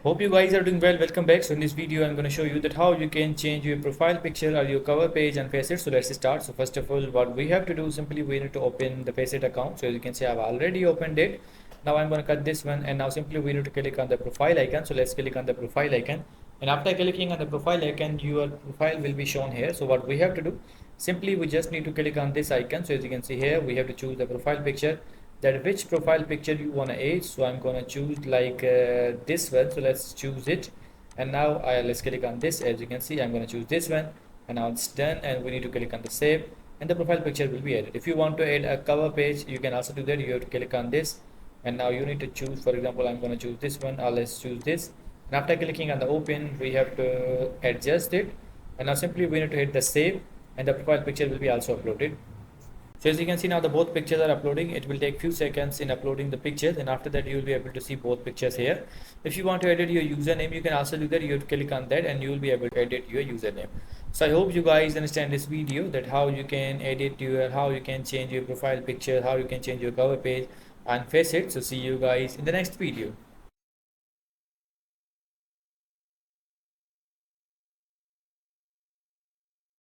Hope you guys are doing well. Welcome back. So in this video I'm going to show you that how you can change your profile picture or your cover page and FACEIT. So let's start. So first of all, what we have to do, simply we need to open the FACEIT account. So as you can see, I've already opened it. Now I'm going to cut this one, and now simply we need to click on the profile icon. So let's click on the profile icon, and after clicking on the profile icon, your profile will be shown here. So what we have to do, simply we just need to click on this icon. So as you can see here, we have to choose the profile picture, that which profile picture you want to add. So I'm going to choose like this one. So let's choose it, and now let's click on this. As you can see, I'm going to choose this one, and now it's done, and we need to click on the save, and the profile picture will be added. If you want to add a cover page, you can also do that. You have to click on this, and now you need to choose, for example, I'm going to choose this one, or let's choose this, and after clicking on the open, we have to adjust it, and now simply we need to hit the save, and the profile picture will be also uploaded. So as you can see, now the both pictures are uploading. It will take few seconds in uploading the pictures, and after that you will be able to see both pictures here. If you want to edit your username, you can also do that. You have to click on that, and you will be able to edit your username. So I hope you guys understand this video, that how you can edit how you can change your profile picture, how you can change your cover page and FACEIT. So see you guys in the next video.